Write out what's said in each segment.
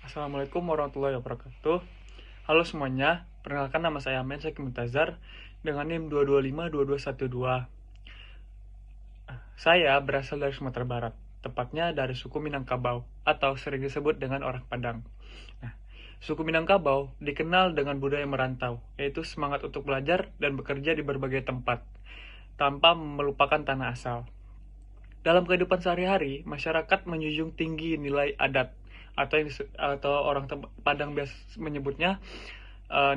Assalamualaikum warahmatullahi wabarakatuh. Halo semuanya, perkenalkan nama saya Amen Syakib Muntazar dengan NIM 2252212. Saya berasal dari Sumatera Barat, tepatnya dari suku Minangkabau atau sering disebut dengan orang Padang. Nah, suku Minangkabau dikenal dengan budaya merantau, yaitu semangat untuk belajar dan bekerja di berbagai tempat, tanpa melupakan tanah asal. Dalam kehidupan sehari-hari, masyarakat menjunjung tinggi nilai adat atau orang Padang biasa menyebutnya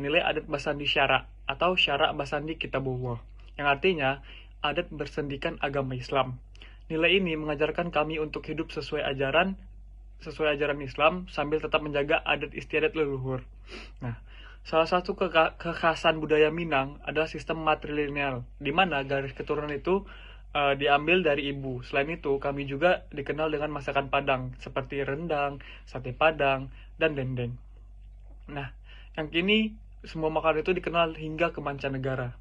nilai adat Basandi Syara atau Syara Basandi Kitabuwo, yang artinya adat bersendikan agama Islam. Nilai ini mengajarkan kami untuk hidup sesuai ajaran Islam sambil tetap menjaga adat istiadat leluhur. Nah, salah satu kekhasan budaya Minang adalah sistem matrilineal, di mana garis keturunan itu diambil dari ibu. Selain itu, kami juga dikenal dengan masakan Padang seperti rendang, sate Padang, dan dendeng. Nah, yang kini semua makanan itu dikenal hingga ke mancanegara.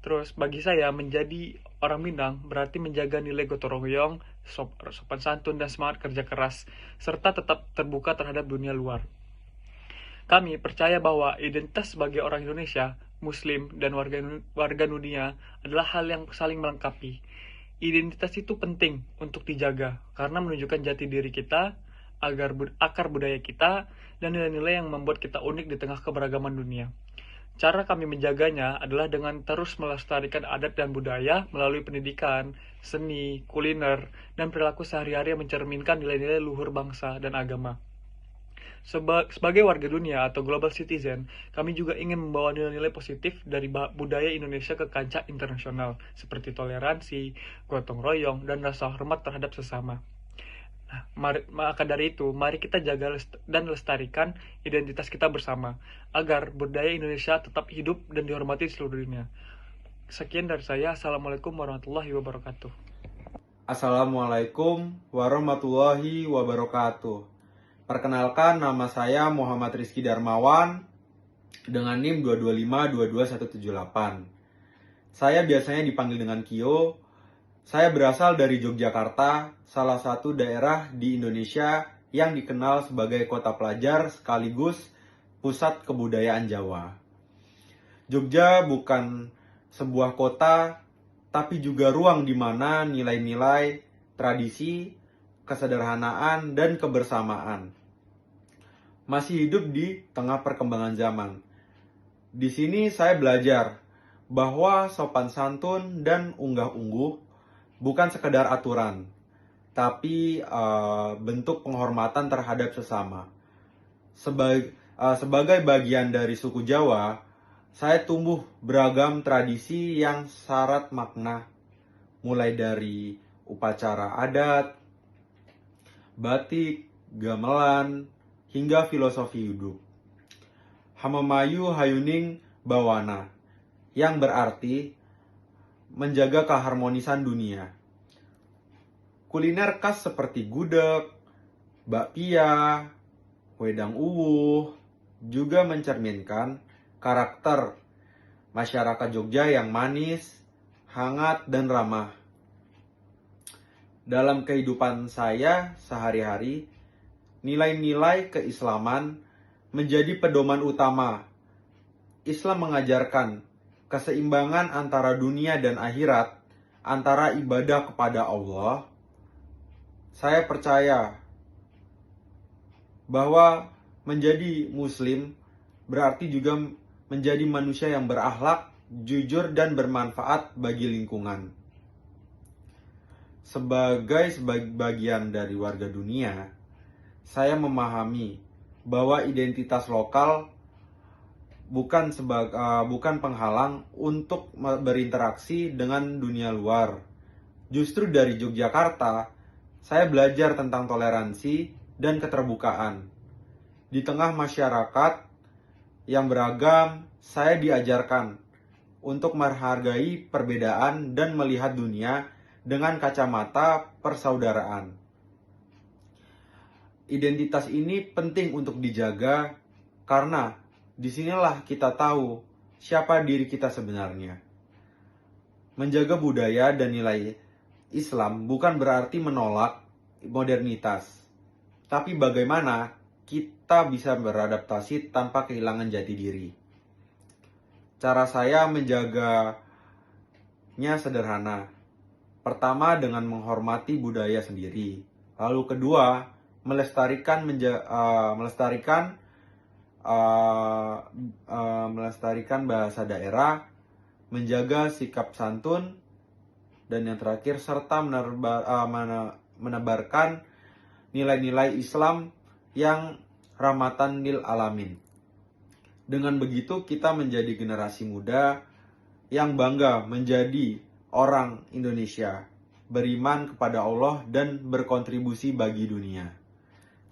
Terus bagi saya menjadi orang Minang berarti menjaga nilai gotong royong, sopan santun dan semangat kerja keras, serta tetap terbuka terhadap dunia luar. Kami percaya bahwa identitas sebagai orang Indonesia, Muslim, dan warga dunia adalah hal yang saling melengkapi. Identitas itu penting untuk dijaga karena menunjukkan jati diri kita, akar budaya kita, dan nilai-nilai yang membuat kita unik di tengah keberagaman dunia. Cara kami menjaganya adalah dengan terus melestarikan adat dan budaya melalui pendidikan, seni, kuliner, dan perilaku sehari-hari yang mencerminkan nilai-nilai luhur bangsa dan agama. Sebagai warga dunia atau global citizen, kami juga ingin membawa nilai-nilai positif dari budaya Indonesia ke kancah internasional, seperti toleransi, gotong royong, dan rasa hormat terhadap sesama. Nah, maka dari itu, mari kita jaga dan lestarikan identitas kita bersama, agar budaya Indonesia tetap hidup dan dihormati di seluruh dunia. Sekian dari saya, Assalamualaikum warahmatullahi wabarakatuh. Assalamualaikum warahmatullahi wabarakatuh. Perkenalkan, nama saya Muhammad Rizky Darmawan dengan NIM 225221178. Saya biasanya dipanggil dengan Kio. Saya berasal dari Yogyakarta, salah satu daerah di Indonesia yang dikenal sebagai kota pelajar sekaligus pusat kebudayaan Jawa. Jogja bukan sebuah kota, tapi juga ruang di mana nilai-nilai, tradisi, kesederhanaan, dan kebersamaan masih hidup di tengah perkembangan zaman. Di sini saya belajar bahwa sopan santun dan unggah-ungguh bukan sekedar aturan, tapi bentuk penghormatan terhadap sesama. Sebagai bagian dari suku Jawa, saya tumbuh beragam tradisi yang syarat makna, mulai dari upacara adat, batik, gamelan, hingga filosofi hidup. Hamamayu Hayuning Bawana, yang berarti menjaga keharmonisan dunia. Kuliner khas seperti gudeg, bakpia, wedang uwuh juga mencerminkan karakter masyarakat Jogja yang manis, hangat, dan ramah. Dalam kehidupan saya sehari-hari, nilai-nilai keislaman menjadi pedoman utama. Islam mengajarkan keseimbangan antara dunia dan akhirat, antara ibadah kepada Allah. Saya percaya bahwa menjadi muslim berarti juga menjadi manusia yang berakhlak, jujur, dan bermanfaat bagi lingkungan. Sebagai bagian dari warga dunia, saya memahami bahwa identitas lokal bukan penghalang untuk berinteraksi dengan dunia luar. Justru dari Yogyakarta, saya belajar tentang toleransi dan keterbukaan. Di tengah masyarakat yang beragam, saya diajarkan untuk menghargai perbedaan dan melihat dunia dengan kacamata persaudaraan. Identitas ini penting untuk dijaga karena disinilah kita tahu siapa diri kita sebenarnya. Menjaga budaya dan nilai Islam bukan berarti menolak modernitas, tapi bagaimana kita bisa beradaptasi tanpa kehilangan jati diri. Cara saya menjaganya sederhana. Pertama, dengan menghormati budaya sendiri. Lalu kedua, melestarikan bahasa daerah, menjaga sikap santun, dan yang terakhir serta menebarkan nilai-nilai Islam yang rahmatan lil alamin. Dengan begitu kita menjadi generasi muda yang bangga menjadi orang Indonesia, beriman kepada Allah dan berkontribusi bagi dunia.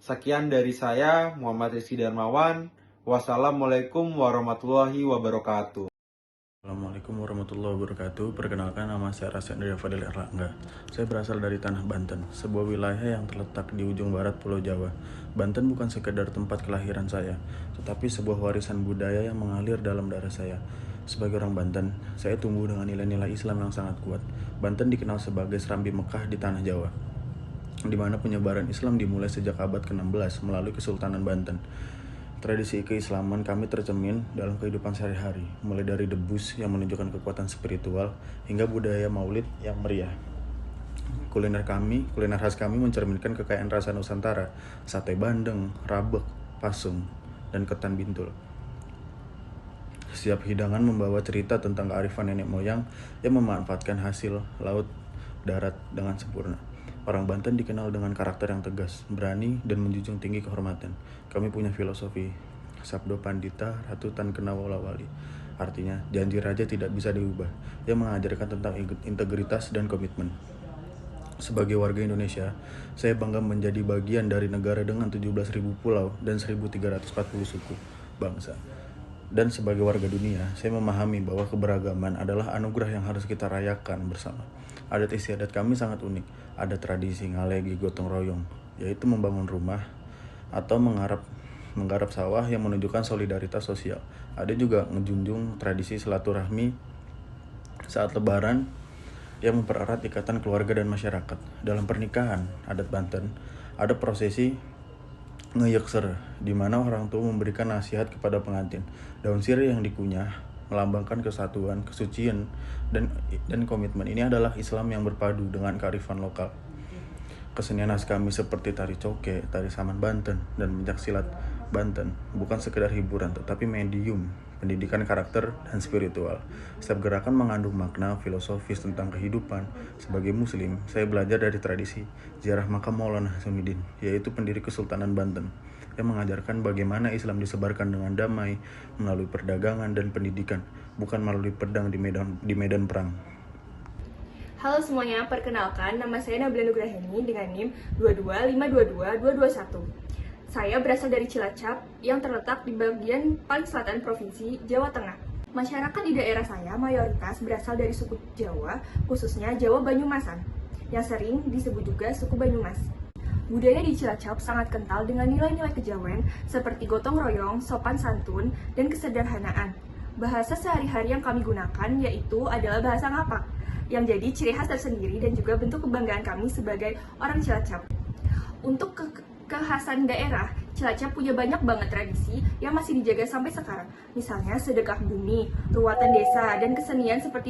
Sekian dari saya, Muhammad Rizky Darmawan. Wassalamualaikum warahmatullahi wabarakatuh. Assalamualaikum warahmatullahi wabarakatuh. Perkenalkan, nama saya Rasendra Fadil Erlangga. Saya berasal dari tanah Banten, sebuah wilayah yang terletak di ujung barat Pulau Jawa. Banten bukan sekedar tempat kelahiran saya, tetapi sebuah warisan budaya yang mengalir dalam darah saya. Sebagai orang Banten, saya tumbuh dengan nilai-nilai Islam yang sangat kuat. Banten dikenal sebagai Serambi Mekah di tanah Jawa, di mana penyebaran Islam dimulai sejak abad ke-16 melalui Kesultanan Banten. Tradisi keislaman kami tercermin dalam kehidupan sehari-hari, mulai dari debus yang menunjukkan kekuatan spiritual hingga budaya maulid yang meriah. Kuliner khas kami mencerminkan kekayaan rasa Nusantara, sate bandeng, rabek, pasung, dan ketan bintul. Setiap hidangan membawa cerita tentang kearifan nenek moyang yang memanfaatkan hasil laut darat dengan sempurna. Orang Banten dikenal dengan karakter yang tegas, berani, dan menjunjung tinggi kehormatan. Kami punya filosofi, Sabdo Pandita Ratu Tan Kena Wala Wali. Artinya, janji raja tidak bisa diubah, yang mengajarkan tentang integritas dan komitmen. Sebagai warga Indonesia, saya bangga menjadi bagian dari negara dengan 17.000 pulau dan 1.340 suku bangsa. Dan sebagai warga dunia, saya memahami bahwa keberagaman adalah anugerah yang harus kita rayakan bersama. Adat istiadat kami sangat unik. Ada tradisi ngalegi gotong royong, yaitu membangun rumah atau menggarap sawah yang menunjukkan solidaritas sosial. Ada juga menjunjung tradisi silaturahmi saat lebaran yang mempererat ikatan keluarga dan masyarakat. Dalam pernikahan adat Banten, ada prosesi ngeyekser, di mana orang tua memberikan nasihat kepada pengantin. Daun sirih yang dikunyah melambangkan kesatuan, kesucian, dan komitmen. Ini adalah Islam yang berpadu dengan kearifan lokal. Kesenian khas kami seperti tari coke, tari saman Banten, dan pencaksilat Banten bukan sekedar hiburan, tetapi medium pendidikan karakter dan spiritual. Setiap gerakan mengandung makna filosofis tentang kehidupan. Sebagai muslim, saya belajar dari tradisi ziarah makam Maulana Hasanuddin, yaitu pendiri Kesultanan Banten, yang mengajarkan bagaimana Islam disebarkan dengan damai melalui perdagangan dan pendidikan, bukan melalui pedang di medan perang. Halo semuanya, perkenalkan nama saya Nabila Nugraheni dengan NIM 225222221. Saya berasal dari Cilacap yang terletak di bagian paling selatan Provinsi Jawa Tengah. Masyarakat di daerah saya mayoritas berasal dari suku Jawa, khususnya Jawa Banyumasan, yang sering disebut juga suku Banyumas. Budaya di Cilacap sangat kental dengan nilai-nilai kejawen seperti gotong royong, sopan santun, dan kesederhanaan. Bahasa sehari-hari yang kami gunakan yaitu adalah bahasa ngapak, yang jadi ciri khas tersendiri dan juga bentuk kebanggaan kami sebagai orang Cilacap. Untuk kekhasan daerah, Cilacap punya banyak banget tradisi yang masih dijaga sampai sekarang. Misalnya sedekah bumi, ruatan desa, dan kesenian seperti